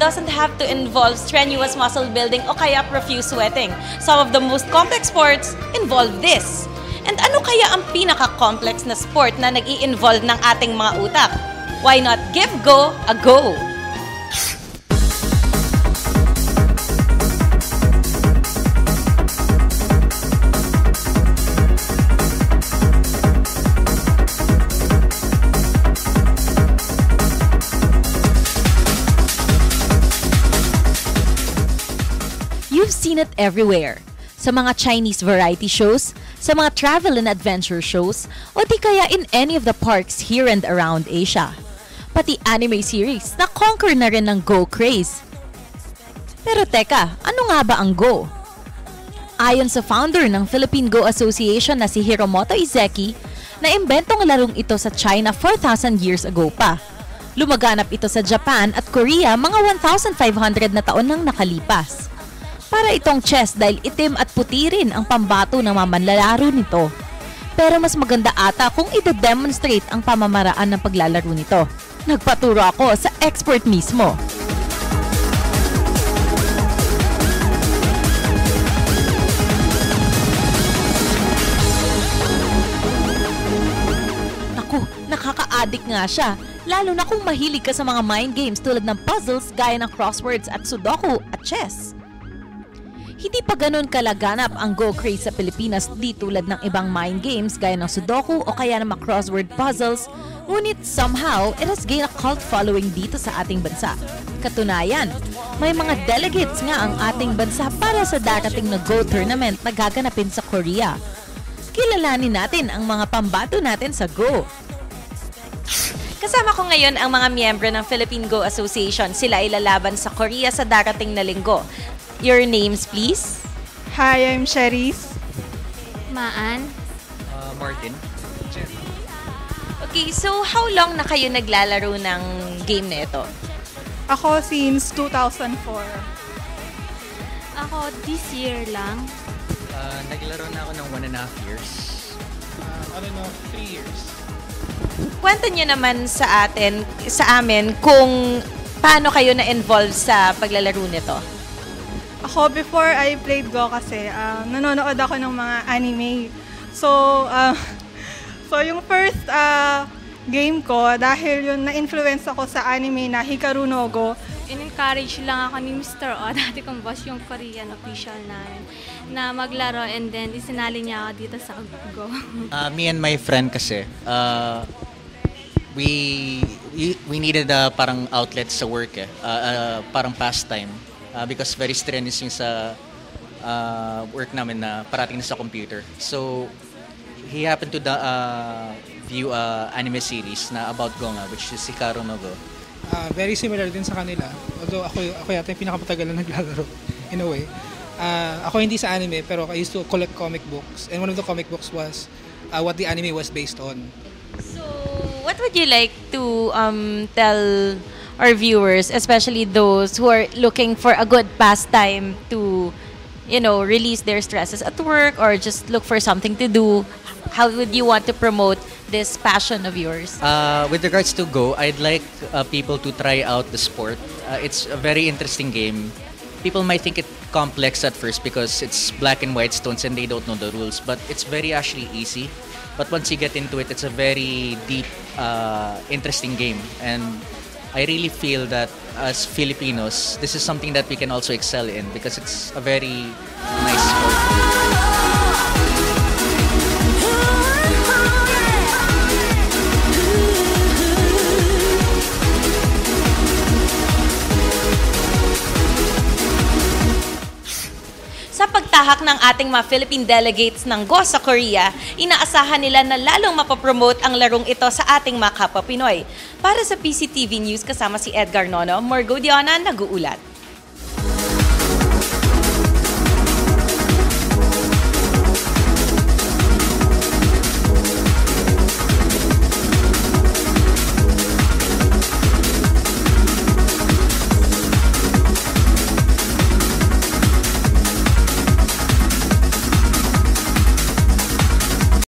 doesn't have to involve strenuous muscle building o kaya profuse sweating. Some of the most complex sports involve this. And ano kaya ang pinaka-complex na sport na nag-i-involve ng ating mga utak? Why not give Go a go? You've seen it everywhere. Sa mga Chinese variety shows, sa mga travel and adventure shows, o di kaya in any of the parks here and around Asia. Pati anime series na conquer na rin ng Go craze. Pero teka, ano nga ba ang Go? Ayon sa founder ng Philippine Go Association na si Hiromoto Izeki, naimbentong larong ito sa China 4,000 years ago pa. Lumaganap ito sa Japan at Korea mga 1,500 na taon nang nakalipas. Para itong chess dahil itim at puti rin ang pambato ng mga manlalaro nito. Pero mas maganda ata kung ide-demonstrate ang pamamaraan ng paglalaro nito. Nagpaturo ako sa expert mismo. Naku, nakaka-addict nga siya. Lalo na kung mahilig ka sa mga mind games tulad ng puzzles gaya ng crosswords at sudoku at chess. Hindi pa ganun kalaganap ang Go craze sa Pilipinas di tulad ng ibang mind games gaya ng Sudoku o kaya ng mga crossword puzzles, ngunit somehow it has gained a cult following dito sa ating bansa. Katunayan, may mga delegates nga ang ating bansa para sa darating na Go tournament na gaganapin sa Korea. Kilalanin natin ang mga pambato natin sa Go. Kasama ko ngayon ang mga miyembro ng Philippine Go Association. Sila ay lalaban sa Korea sa darating na linggo. Your names, please. Hi, I'm Cherise. Maan. Martin. Okay, so how long na kayo naglalaro ng game na ito? Ako since 2004. Ako this year lang. Naglaro na ako ng 1.5 years. 3 years. Kwento nyo naman sa amin kung paano kayo na-involve sa paglalaro nito. Ako, before I played Go kasi, nanonood ako ng mga anime. So yung first game ko, dahil yun na-influence ako sa anime na Hikaru no Go. In-encourage lang ako ni Mr. O, dati kong boss yung Korean official namin, na maglaro and then isinali niya ako dito sa Go. Me and my friend kasi, we needed parang outlet sa work parang pastime. Because very strenuous yung sa work namin na parating na sa computer. So, he happened to view anime series na about Go nga, which is Hikaru no Go. Very similar din sa kanila. Although ako yata yung pinakamatagal na naglalaro in a way. Ako hindi sa anime, pero I used to collect comic books. And one of the comic books was what the anime was based on. So, what would you like to tell our viewers, especially those who are looking for a good pastime to, release their stresses at work or just look for something to do? How would you want to promote this passion of yours? With regards to Go, I'd like people to try out the sport. It's a very interesting game. People might think it complex at first because it's black and white stones and they don't know the rules, but it's very actually easy. But once you get into it, it's a very deep, interesting game. And I really feel that as Filipinos, this is something that we can also excel in because it's a very nice sport. Sa pagtahak ng ating mga Philippine delegates ng Go sa Korea, inaasahan nila na lalong mapapromote ang larong ito sa ating mga kapwa Pinoy. Para sa PCTV News, kasama si Edgar Nono, Morgo Diona, nag-uulat.